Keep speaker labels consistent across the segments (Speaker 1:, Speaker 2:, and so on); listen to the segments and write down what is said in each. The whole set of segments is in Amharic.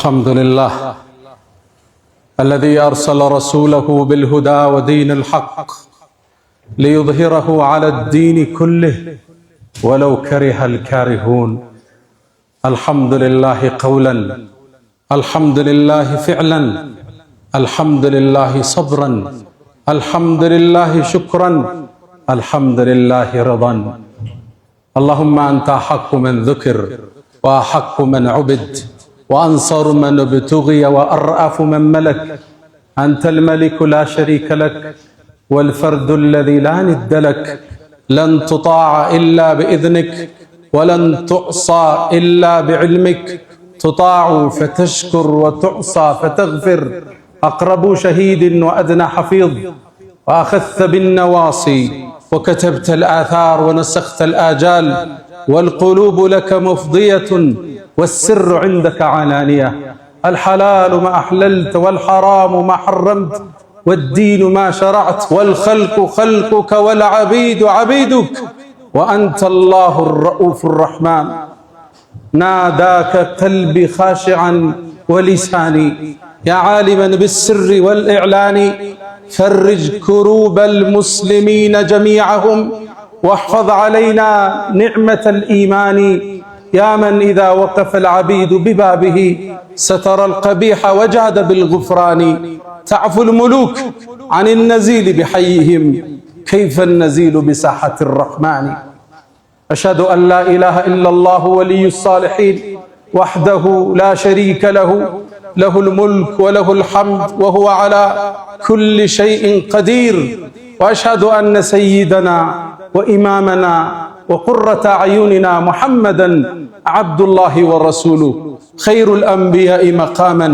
Speaker 1: الحمد لله الذي أرسل رسوله بالهدى ودين الحق ليظهره على الدين كله ولو كره الكارهون. الحمد لله قولا، الحمد لله فعلا، الحمد لله صبرا، الحمد لله شكرا، الحمد لله رضا. اللهم أنت أحق من ذكر وأحق من عبد وأنصر من ابتغي وأرأف من ملك. أنت الملك لا شريك لك والفرد الذي لا ند لك. لن تطاع إلا بإذنك ولن تعصى إلا بعلمك. تطاع فتشكر وتعصى فتغفر. أقرب شهيد وأدنى حفيظ. وأخذت بالنواصي وكتبت الآثار ونسخت الآجال. والقلوب لك مفضية والسر عندك علانية. الحلال ما أحللت والحرام ما حرمت والدين ما شرعت والخلق خلقك والعبيد عبيدك. وأنت الله الرؤوف الرحمن. ناداك قلبي خاشعا ولساني يا عالما بالسر والإعلان. فرج كروب المسلمين جميعهم واحفظ علينا نعمة الإيمان. يا من إذا وقف العبيد ببابه ستر القبيح وجاد بالغفران. تعفو الملوك عن النزيل بحيهم كيف النزيل بساحة الرحمن. أشهد أن لا إله إلا الله ولي الصالحين وحده لا شريك له. له الملك وله الحمد وهو على كل شيء قدير. وأشهد أن سيدنا وإمامنا وقرة أعيننا محمدا عبد الله ورسوله. خير الأنبياء مقاما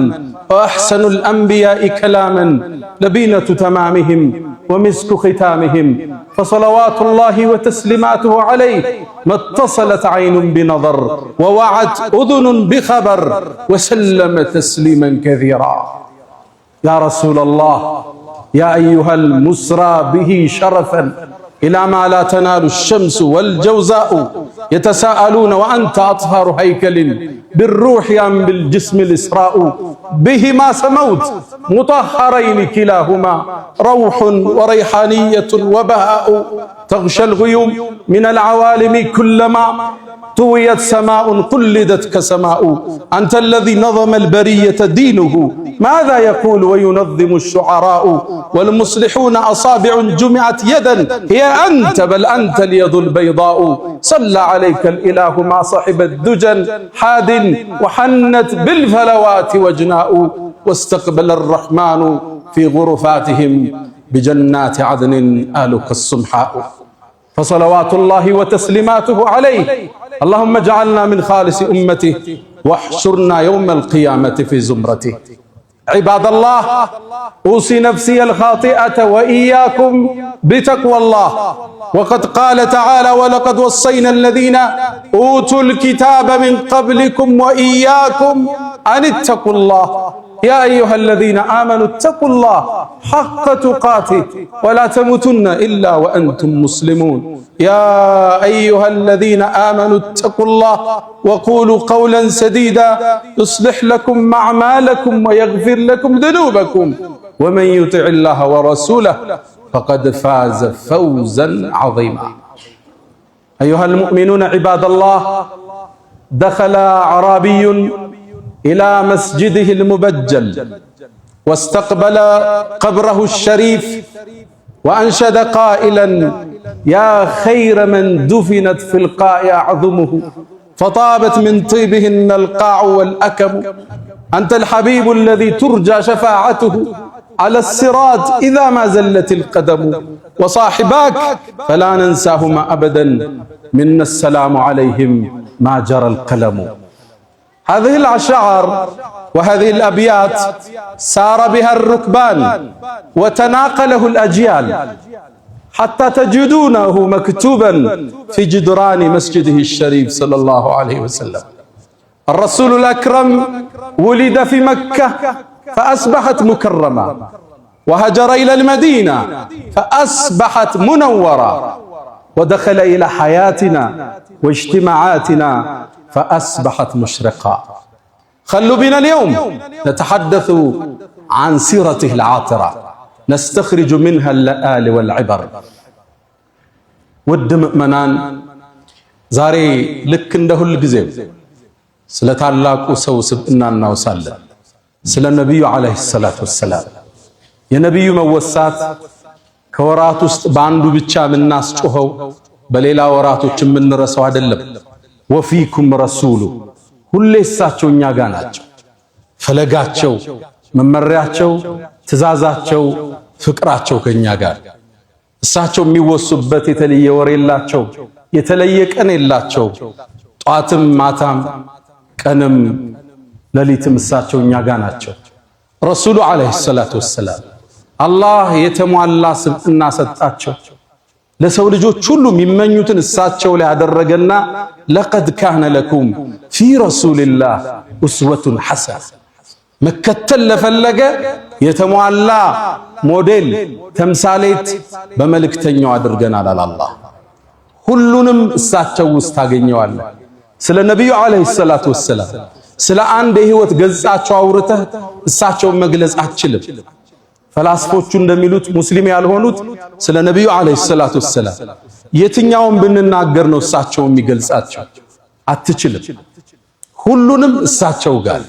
Speaker 1: وأحسن الأنبياء كلاما. لبينة تمامهم ومسك ختامهم. فصلوات الله وتسليماته عليه ما اتصلت عين بنظر ووعت أذن بخبر وسلم تسليما كثيرا. يا رسول الله، يا أيها المسرى به شرفا إلى ما لا تنال الشمس والجوزاء. يتساءلون وأنت أطهر هيكل بالروح أم بالجسم الإسراء. بهما سموت مطهرين كلاهما روح وريحانية وبهاء. تغشى الغيوم من العوالم كلما طويت سماء قلدت كسماء. أنت الذي نظم البرية دينه ماذا يقول وينظم الشعراء. والمصلحون أصابع جمعت يدا هي أنت بل أنت اليد البيضاء. صلى عليك الإله مع صاحب الدجن حاد وحنت بالفلوات وجناء. واستقبل الرحمن في غرفاتهم بجنات عدن آلك السمحاء. فصلوات الله وتسليماته عليه. اللهم اجعلنا من خالص أمته واحشرنا يوم القيامة في زمرته. عباد الله، أوصي نفسي الخاطئة وإياكم بتقوى الله. وقد قال تعالى: ولقد وصينا الذين أوتوا الكتاب من قبلكم وإياكم أن اتقوا الله. يا أيها الذين آمنوا اتقوا الله حق تقاته ولا تموتن إلا وأنتم مسلمون. يا أيها الذين آمنوا اتقوا الله وقولوا قولا سديدا يصلح لكم أعمالكم ويغفر لكم ذنوبكم ومن يطع الله ورسوله فقد فاز فوزا عظيما. أيها المؤمنون عباد الله، دخل أعرابي إلى مسجده المبجل واستقبل قبره الشريف وأنشد قائلا: يا خير من دفنت في القاع أعظمه فطابت من طيبهن القاع والأكم. أنت الحبيب الذي ترجى شفاعته على الصراط إذا ما زلت القدم. وصاحباك فلا ننساهما أبدا منا السلام عليهم ما جرى القلم. هذه الأشعار وهذه الأبيات سار بها الركبان وتناقله الأجيال حتى تجدونه مكتوبا في جدران مسجده الشريف صلى الله عليه وسلم. الرسول الأكرم ولد في مكة فأصبحت مكرمة، وهجر إلى المدينة فأصبحت منورة، ودخل إلى حياتنا واجتماعاتنا فأصبحت مشرقة. خلوا بنا اليوم نتحدث عن سيرته العاطرة نستخرج منها اللآل والعبر ود مؤمنان ዛሬ ልክ እንደ ሁሉ ጊዜው ስለ ታላቁ ሰው ስብዕና እናወሳለን። ስለ ነብዩ አለይሂ ሰላቱ ወሰላም የነብዩ መወሳት ከወራት ውስጥ በአንዱ ብቻ የምናስጮኸው በሌላ ወራቶች የምንረሳው አይደለም። ወፊኩም ረሱሉ ሁሌ እሳቸው እኛ ጋር ናቸው። ፈለጋቸው፣ መመሪያቸው፣ ትእዛዛቸው፣ ፍቅራቸው ከኛ ጋር። እሳቸው የሚወሱበት የተለየ ወር የላቸው፣ የተለየ ቀን የላቸው። ጧትም ማታም ቀንም ሌሊትም እሳቸው እኛ ጋር ናቸው። ረሱሉ አለይሂ ሰላቱ ወሰላም አላህ የተሟላ ስብዕና ሰጣቸው። ለሰው ልጆች ሁሉ የሚመኙትን እሳቸው ላይ ያደረገና ለቀድ ካነ ለኩም ፊ ረሱልላህ ኡስወቱን ሐሰና መከተል ለፈለገ የተሟላ ሞዴል ተምሳሌት በመልእክተኛው አድርገናል አላህ። ሁሉንም እሳቸው ውስጥ ታገኘዋለህ። ስለ ነብዩ አለይሂ ሰላቱ ወሰላም ስለ አንድ የህይወት ገጻቸው አውርተህ እሳቸውን መግለጽ አትችልም። ፈላስፎቹ እንደሚሉት ሙስሊም ያልሆኑት ስለ ነብዩ አለይሂ ሰላቱ ወሰላም የትኛውን ብንናገር ነው እሳቸው የሚገልጻቸው? አትችልም። ሁሉንም እሳቸው ጋር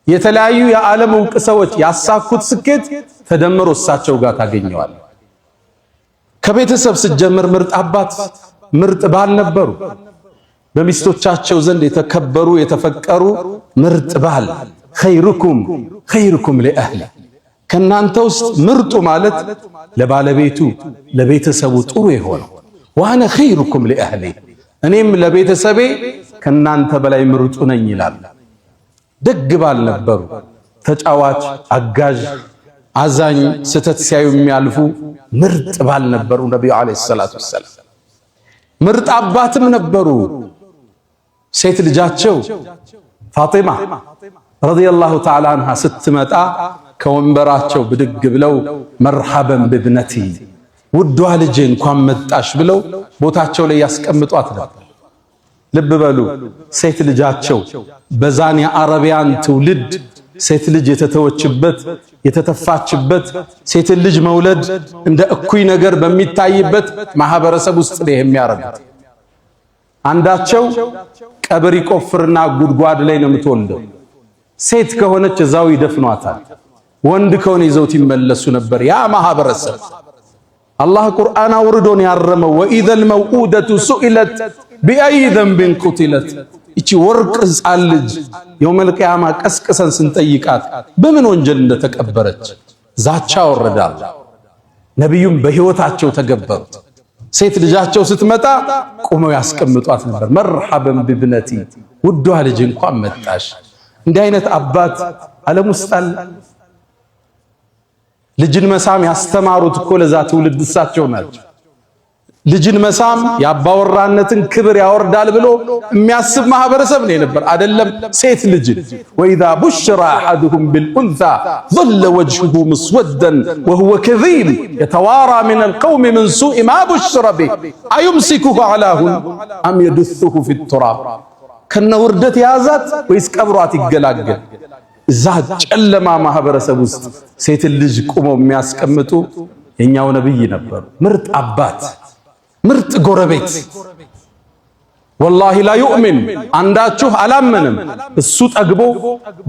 Speaker 1: የተለያዩ የዓለም ዕውቅ ሰዎች ያሳኩት ስኬት ተደምሮ እሳቸው ጋር ታገኘዋለህ። ከቤተሰብ ስትጀምር ምርጥ አባት ምርጥ ባል ነበሩ። በሚስቶቻቸው ዘንድ የተከበሩ የተፈቀሩ ምርጥ ባል ኸይሩኩም ለአህሊ ከናንተ ውስጥ ምርጡ ማለት ለባለቤቱ ለቤተሰቡ ጥሩ የሆነው ዋና ኸይሩኩም ለአህሊ እኔም ለቤተሰቤ ከናንተ በላይ ምርጡ ነኝ ይላል። ደግ ባል ነበሩ። ተጫዋች፣ አጋዥ፣ አዛኝ፣ ስተት ሲያዩ የሚያልፉ ምርጥ ባል ነበሩ ነብዩ አለይሂ ሰላቱ ወሰላም። ምርጥ አባትም ነበሩ። ሴት ልጃቸው ፋጢማ ረዲየላሁ ተዓላ አንሃ ስትመጣ ከወንበራቸው ብድግ ብለው መርሐበን ብብነቲ ውዷ ልጄ እንኳን መጣሽ ብለው ቦታቸው ላይ ያስቀምጧት ነበር። ልብ በሉ፣ ሴት ልጃቸው በዛን የአረቢያን ትውልድ ሴት ልጅ የተተወችበት የተተፋችበት ሴት ልጅ መውለድ እንደ እኩይ ነገር በሚታይበት ማህበረሰብ ውስጥ ነው የሚያረጉት። አንዳቸው ቀብር ይቆፍርና ጉድጓድ ላይ ነው የምትወልደው። ሴት ከሆነች እዛው ይደፍኗታል። ወንድ ከሆነ ይዘውት ይመለሱ ነበር ያ ማህበረሰብ። አላህ ቁርአን አውርዶን ያረመው ወኢዘል መውኡደቱ ሱኢለት ቢአይ ዘንብን ቁትለት። እቺ ወርቅ ሕፃን ልጅ የውመል ቂያማ ቀስቅሰን ስንጠይቃት በምን ወንጀል እንደተቀበረች ዛቻ ወረዳል። ነብዩም በህይወታቸው ተገበሩት። ሴት ልጃቸው ስትመጣ ቆመው ያስቀምጧት ነበር። መርሐበን ቢብነቲ ውዷ ልጅ እንኳን መጣሽ። እንዲህ አይነት አባት ዓለም ውስጥ አለ? ልጅን መሳም ያስተማሩት እኮ ለዛ ትውልድ እሳቸው ናቸው። ልጅን መሳም የአባወራነትን ክብር ያወርዳል ብሎ የሚያስብ ማህበረሰብ ነው ነበር። አይደለም ሴት ልጅ ወኢዛ ቡሽራ አሐዱሁም ቢልኡንሳ ظل وجهه مسودا وهو كظيم يتوارى من القوم من سوء ما بشر به أيمسكه على هون أم يدثه في التراب ከነ ውርደት ያዛት ወይስ ቀብሯት ይገላገል? እዛ ጨለማ ማህበረሰብ ውስጥ ሴት ልጅ ቆመው የሚያስቀምጡ የኛው ነብይ ነበሩ። ምርጥ አባት፣ ምርጥ ጎረቤት። ወላሂ ላ ዩእሚን አንዳችሁ አላመንም እሱ ጠግቦ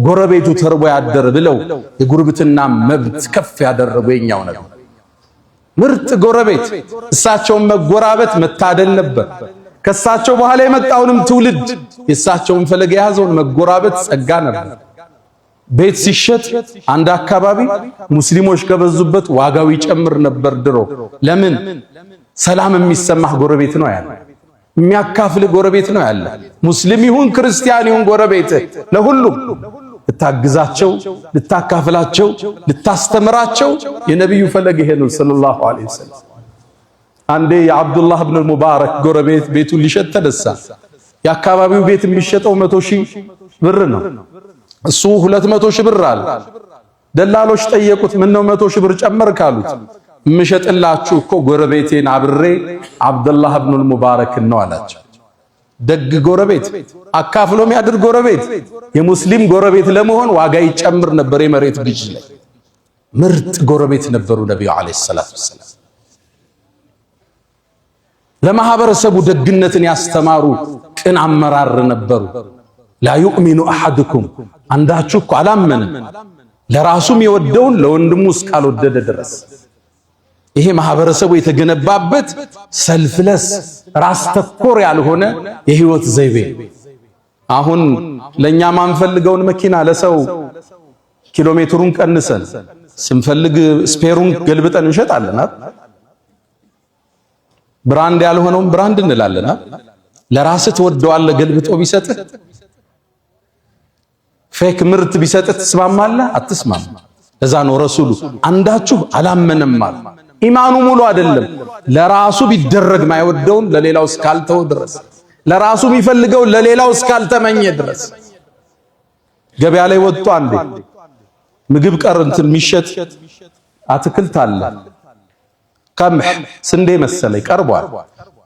Speaker 1: ጎረቤቱ ተርቦ ያደረ ብለው የጉርብትና መብት ከፍ ያደረጉ የኛው ነብይ ምርጥ ጎረቤት። እሳቸውን መጎራበት መታደል ነበር። ከሳቸው በኋላ የመጣውንም ትውልድ የሳቸውን ፈለግ የያዘውን መጎራበት ጸጋ ነበር። ቤት ሲሸጥ አንድ አካባቢ ሙስሊሞች ከበዙበት ዋጋው ይጨምር ነበር ድሮ። ለምን? ሰላም የሚሰማህ ጎረቤት ነው ያለ፣ የሚያካፍል ጎረቤት ነው ያለ። ሙስሊም ይሁን ክርስቲያን ይሁን ጎረቤት ለሁሉም ልታግዛቸው፣ ልታካፍላቸው፣ ልታስተምራቸው የነብዩ ፈለግ ይሄ ነው ሰለላሁ ዐለይሂ ወሰለም። አንዴ የአብዱላህ ኢብኑ ሙባረክ ጎረቤት ቤቱን ሊሸጥ ተነሳ። የአካባቢው ቤት የሚሸጠው 100,000 ብር ነው። እሱ 200,000 ብር አለ። ደላሎች ጠየቁት፣ ምን ነው 100,000 ብር ጨመርክ አሉት። የምሸጥላችሁ እኮ ጎረቤቴን አብሬ አብዱላህ ኢብኑ ሙባረክ ነው አላቸው። ደግ ጎረቤት፣ አካፍሎ የሚያድር ጎረቤት፣ የሙስሊም ጎረቤት ለመሆን ዋጋ ይጨምር ነበር። የመሬት ግዥ ላይ ምርጥ ጎረቤት ነበሩ ነብዩ አለይሂ ሰላቱ ወሰላም። ለማህበረሰቡ ደግነትን ያስተማሩ ቅን አመራር ነበሩ። ላ ዩእሚኑ አሐዱኩም አንዳችሁ እኮ አላመንም ለራሱም የወደውን ለወንድሙ እስካልወደደ ድረስ። ይሄ ማህበረሰቡ የተገነባበት ሰልፍለስ ራስ ተኮር ያልሆነ የህይወት ዘይቤ። አሁን ለኛ ማንፈልገውን መኪና ለሰው ኪሎሜትሩን ቀንሰን ስንፈልግ ስፔሩን ገልብጠን እንሸጣለን። ብራንድ ያልሆነውን ብራንድ እንላለን። ለራስህ ትወደዋለህ ገልብጦ ቢሰጥህ። ፌክ ምርት ቢሰጥህ ትስማማለህ? አትስማም። ለዛ ነው ረሱሉ አንዳችሁ አላመነም ማለት ኢማኑ ሙሉ አይደለም። ለራሱ ቢደረግ ማይወደውን ለሌላው እስካልተው ድረስ፣ ለራሱ የሚፈልገው ለሌላው እስካልተመኘ ድረስ። ገበያ ላይ ወጥቶ አንዴ ምግብ ቀር እንትን የሚሸጥ አትክልት አለ። ቀምህ ስንዴ መሰለኝ ቀርቧል።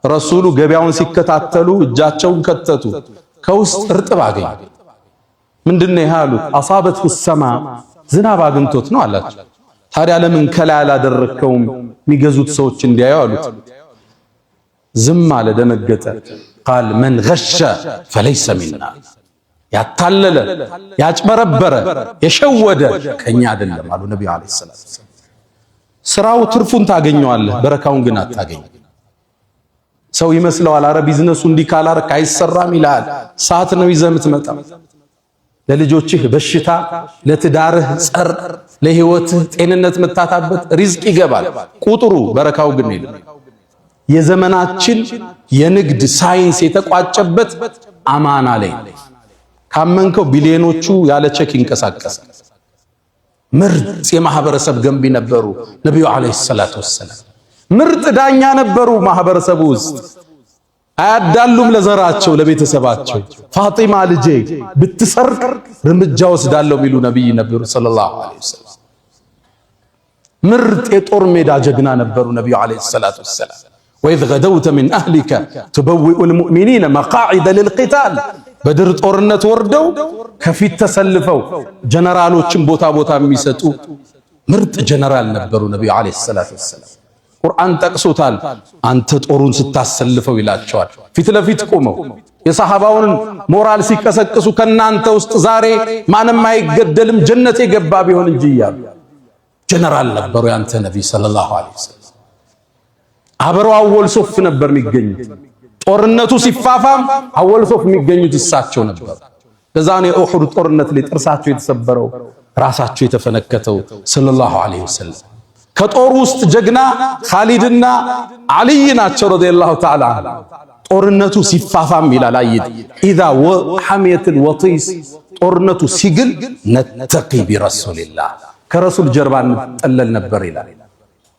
Speaker 1: ረሱሉ ገበያውን ሲከታተሉ እጃቸውን ከተቱ። ከውስጥ እርጥብ አገኙ። ምንድነው ያሉት? አሳበቱ ሰማ ዝናብ አግኝቶት ነው አላቸው። ታዲያ ለምን ከላይ አላደረከውም የሚገዙት ሰዎች እንዲያዩ አሉት። ዝም አለ፣ ደነገጠ። ቃል መን ገሸ ፈለይሰ ሚና ያታለለ ያጭበረበረ የሸወደ ከኛ አይደለም አሉ ነብዩ አለይሂ ሰላም። ስራው ትርፉን ታገኘዋለህ፣ በረካውን ግን አታገኝ። ሰው ይመስለዋል አረ ቢዝነሱ እንዲህ ካላረክ አይሰራም ይላል። ሰዓት ነው ይዘህ የምትመጣው። ለልጆችህ በሽታ፣ ለትዳርህ ጸር፣ ለህይወትህ ጤንነት መታታበት ሪዝቅ ይገባል። ቁጥሩ በረካው ግን የለም። የዘመናችን የንግድ ሳይንስ የተቋጨበት አማና ላይ ካመንከው ቢሊዮኖቹ ያለ ቼክ ይንቀሳቀሳል። ምርጥ የማህበረሰብ ገንቢ ነበሩ ነብዩ አለይሂ ሰላቱ ወሰላም። ምርጥ ዳኛ ነበሩ ማህበረሰቡ ውስጥ። አያዳሉም ለዘራቸው ለቤተሰባቸው። ፋጢማ ልጄ ብትሰርቅ እርምጃ ወስዳለሁ የሚሉ ነብይ ነበሩ ሰለላሁ ዐለይሂ ወሰለም። ምርጥ የጦር ሜዳ ጀግና ነበሩ ነብዩ አለይሂ ሰላቱ ወሰላም። ወኢዝ ገደውተ ሚን አህሊከ ቱበዊኡል ሙእሚኒነ መቃዒደ ሊልቂታል። በድር ጦርነት ወርደው ከፊት ተሰልፈው ጀነራሎችን ቦታ ቦታ የሚሰጡ ምርጥ ጀነራል ነበሩ ነብዩ አለይሂ ሰላቱ ወሰላም። ቁርአን ጠቅሶታል። አንተ ጦሩን ስታሰልፈው ይላቸዋል። ፊት ለፊት ቆመው የሰሃባውን ሞራል ሲቀሰቅሱ ከናንተ ውስጥ ዛሬ ማንም አይገደልም ጀነት የገባ ቢሆን እንጂ እያሉ ጀነራል ነበሩ ያንተ ነብይ ሰለላሁ ዐለይሂ ወሰለም። አብረው አወል ሶፍ ነበር የሚገኙት። ጦርነቱ ሲፋፋም አወል ሶፍ የሚገኙት እሳቸው ነበር። ለዛ ነው የኡሁድ ጦርነት ላይ ጥርሳቸው የተሰበረው ራሳቸው የተፈነከተው ሰለላሁ ዐለይሂ ወሰለም። ከጦሩ ውስጥ ጀግና ኻሊድና አልይ ናቸው ረዲየላሁ ተዓላ። ጦርነቱ ሲፋፋም ይላል አይድ ኢዛ ወሐሚየቱል ወጢስ ጦርነቱ ሲግል ነተቂ ቢረሱልላህ ከረሱል ጀርባ እንጠለል ነበር ይላል።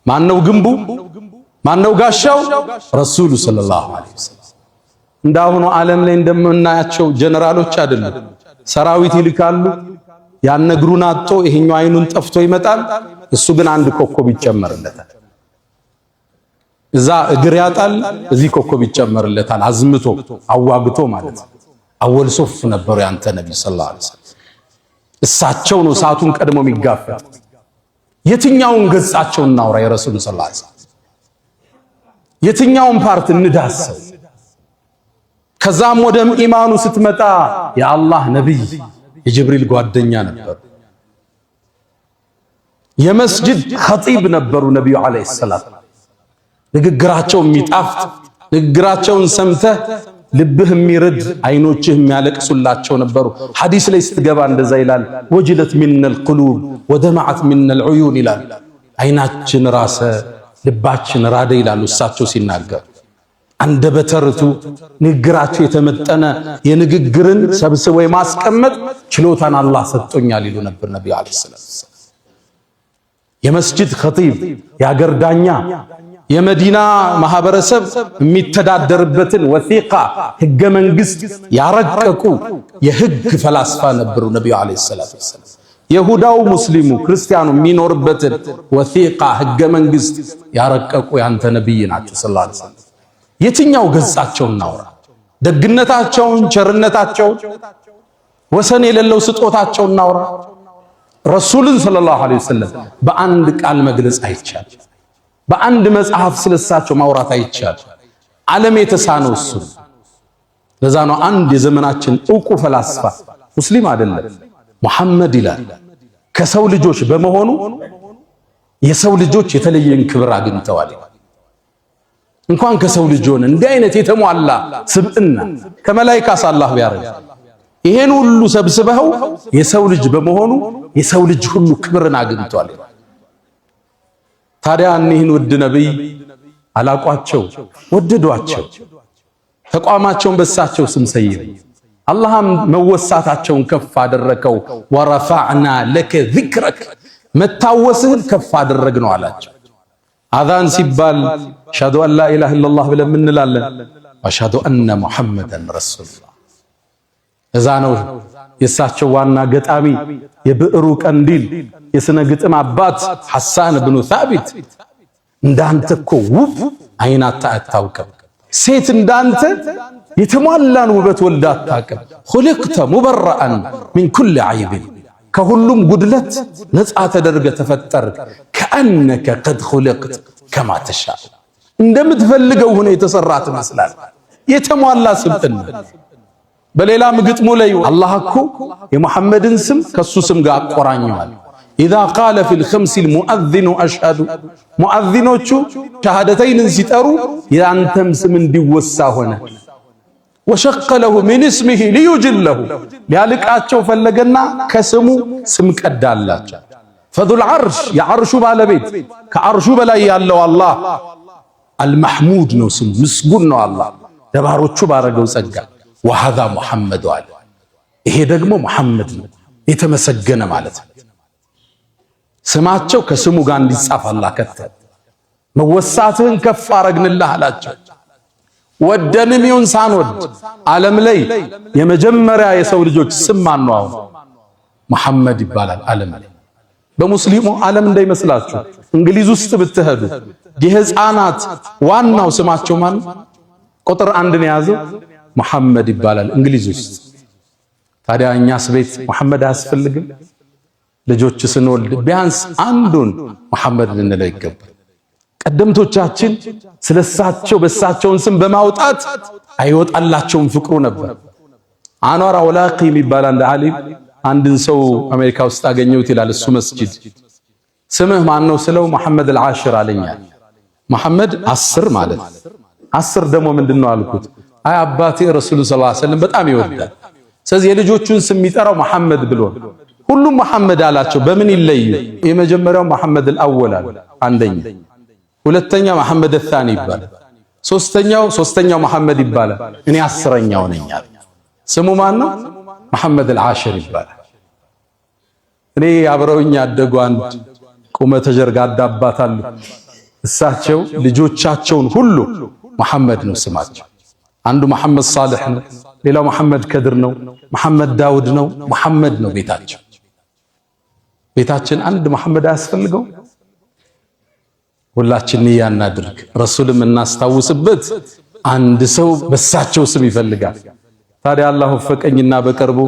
Speaker 1: ማነው ግንቡ? ማነው ጋሻው? ረሱሉ ሰለላሁ ዐለይሂ ወሰለም። እንዳሁኑ ዓለም ላይ እንደምናያቸው ጀነራሎች አይደሉም። ሰራዊት ይልካሉ። ያን እግሩን አጥቶ ይሄኛው አይኑን ጠፍቶ ይመጣል። እሱ ግን አንድ ኮከብ ይጨመርለታል። እዛ እግር ያጣል፣ እዚህ ኮከብ ይጨመርለታል። አዝምቶ አዋግቶ ማለት አወል ሶፍ ነበሩ ያንተ ነብይ ሰለላሁ ዐለይሂ ወሰለም። እሳቸው ነው ሰዓቱን ቀድሞ የሚጋፈጥ። የትኛውን ገጻቸውን እናውራ? የረሱል ሰለላሁ ዐለይሂ ወሰለም የትኛውን ፓርት እንዳሰው? ከዛም ወደ ኢማኑ ስትመጣ የአላህ ነብይ የጅብሪል ጓደኛ ነበሩ። የመስጂድ ኸጢብ ነበሩ ነብዩ አለይሂ ሰላም። ንግግራቸው የሚጣፍጥ ንግግራቸውን ሰምተህ ልብህ የሚርድ አይኖችህ የሚያለቅሱላቸው ነበሩ። ሐዲስ ላይ ስትገባ እንደዛ ይላል፣ ወጅለት ሚነል ቁሉብ ወደመዐት ሚነል ዑዩን ይላል። አይናችን ራሰ ልባችን ራደ ይላሉ እሳቸው ሲናገሩ። አንደበተ ርቱዕ ንግግራቸው የተመጠነ የንግግርን ሰብስቦ የማስቀመጥ ችሎታን አላህ ሰጥቶኛል ይሉ ነበር ነብዩ አለይሂ ሰላም። የመስጂድ ኸጢብ የአገር ዳኛ የመዲና ማህበረሰብ የሚተዳደርበትን ወሲቃ ህገ መንግስት ያረቀቁ የህግ ፈላስፋ ነበሩ ነብዩ አለይሂ ሰላቱ ወሰላም። የሁዳው ሙስሊሙ ክርስቲያኑ የሚኖርበትን ወሲቃ ህገ መንግስት ያረቀቁ ያንተ ነብይ ናቸው ሰለላሁ ዐለይሂ ወሰለም። የትኛው ገጻቸው እናውራ? ደግነታቸውን ቸርነታቸውን ወሰን የሌለው ስጦታቸውን እናውራ። ረሱልን ሰለላሁ ዐለይሂ ወሰለም በአንድ ቃል መግለጽ አይቻል። በአንድ መጽሐፍ ስለሳቸው ማውራት አይቻል። ዓለም የተሳነው እሱ። ለዛ ነው አንድ የዘመናችን ዕውቁ ፈላስፋ ሙስሊም አይደለም ሙሐመድ ይላል ከሰው ልጆች በመሆኑ የሰው ልጆች የተለየን ክብር አግኝተዋል። እንኳን ከሰው ልጅ ሆነ እንዲህ አይነት የተሟላ ስብዕና ከመላእክት አላህ ቢያረግ ይሄን ሁሉ ሰብስበው የሰው ልጅ በመሆኑ የሰው ልጅ ሁሉ ክብርን አግኝቷል። ታዲያ እኒህን ውድ ነብይ አላቋቸው ወደዷቸው። ተቋማቸውን በሳቸው ስም ሰየሙ። አላህም መወሳታቸውን ከፍ አደረከው። ወረፋዕና ለከ ዚክረክ መታወስህን ከፍ አደረግነው አላቸው። አዛን ሲባል አሽሀዱ አን ላ ኢላሃ ኢለላህ ብለን እንላለን። ወአሽሀዱ አነ ሙሐመደን ረሱሉላህ። እዛ ነው የእሳቸው ዋና ገጣሚ የብዕሩ ቀንዲል የስነ ግጥም አባት ሐሳን ብኑ ሳቢት እንዳንተ እኮ ውብ አይናታ አታውቅም፣ ሴት እንዳንተ የተሟላን ውበት ወልዳ አታውቅም። ኹልቅተ ሙበረአን ሚን ኩሊ ዐይብን ከሁሉም ጉድለት ነፃ ተደርገ ተፈጠር። ከአነከ ቀድ ኹልቅት ከማ ተሻ እንደምትፈልገው ሆነ የተሰራ ትመስላል። የተሟላ ስብዕና። በሌላም ግጥሙ ላይ አላህ እኮ የሙሐመድን ስም ከሱ ስም ጋር አቆራኘዋል። ኢዛ ቃለ ፊል ኸምሲል ሙአዚኑ አሽሀዱ ሙአዚኖቹ ሸሃደተይንን ሲጠሩ የአንተም ስም እንዲወሳ ሆነ። ወሸቀ ለሁ ሚን እስሚሂ ሊዩጅለሁ ሊያልቃቸው ፈለገና ከስሙ ስም ቀዳላቸው። ፈዙል ዐርሽ የዐርሹ ባለቤት ከዐርሹ በላይ ያለው አላህ አልመሕሙድ ነው ስሙ፣ ምስጉን ነው አላህ ለባሮቹ ባረገው ጸጋ። ወሀዛ ሙሐመድ አለ ይሄ ደግሞ ሙሐመድ ነው የተመሰገነ ማለት ነው። ስማቸው ከስሙ ጋር እንዲጻፍ አላህ ከተተ። መወሳትህን ከፍ አረግንልህ አላቸው። ወደንም ይሁን ሳንወድ ዓለም ላይ የመጀመሪያ የሰው ልጆች ስም ማን ነው? አሁን ሙሐመድ ይባላል። ዓለም ላይ በሙስሊሙ ዓለም እንዳይመስላችሁ እንግሊዝ ውስጥ ብትሄዱ የህፃናት ዋናው ስማቸው ማን ቁጥር አንድን የያዘው ሙሐመድ ይባላል እንግሊዝ ውስጥ። ታዲያ እኛስ ቤት ሙሐመድ አያስፈልግም? ልጆች ስንወልድ ቢያንስ አንዱን ሙሐመድ ልንለው ይገባል። ቀደምቶቻችን ስለሳቸው በሳቸውን ስም በማውጣት አይወጣላቸውም ፍቅሩ ነበር። አንዋር አውላቂ የሚባል አንድ ዓሊም አንድን ሰው አሜሪካ ውስጥ አገኘሁት ይላል። እሱ መስጂድ ስምህ ማን ነው ስለው መሐመድ አልዓሽር አለኛል። መሐመድ 10 ማለት 10 ደግሞ ምንድነው አልኩት። አይ አባቴ ረሱሉ ሰለላሁ ዐለይሂ ወሰለም በጣም ይወዳል። ስለዚህ የልጆቹን ስም የሚጠራው መሐመድ ብሎ ሁሉም መሐመድ አላቸው። በምን ይለዩ? የመጀመሪያው መሐመድ አልአወል አለ አንደኛ፣ ሁለተኛ መሐመድ الثاني ይባላል፣ ሶስተኛው መሐመድ ይባላል። እኔ 10ኛው ነኝ አለ። ስሙ ማን ነው? መሐመድ አልዓሽር ይባላል። እኔ አብረውኝ ያደጉ አንድ ቁመተ ጀርጋዳ አባት አሉ። እሳቸው ልጆቻቸውን ሁሉ መሐመድ ነው ስማቸው። አንዱ መሐመድ ሳልሕ ነው፣ ሌላው መሐመድ ከድር ነው፣ መሐመድ ዳውድ ነው፣ መሐመድ ነው ቤታቸው። ቤታችን አንድ መሐመድ አያስፈልገው? ሁላችን ንያ እናድርግ፣ ረሱልም እናስታውስበት። አንድ ሰው በሳቸው ስም ይፈልጋል። ታዲያ አላህ ወፈቀኝና በቅርቡ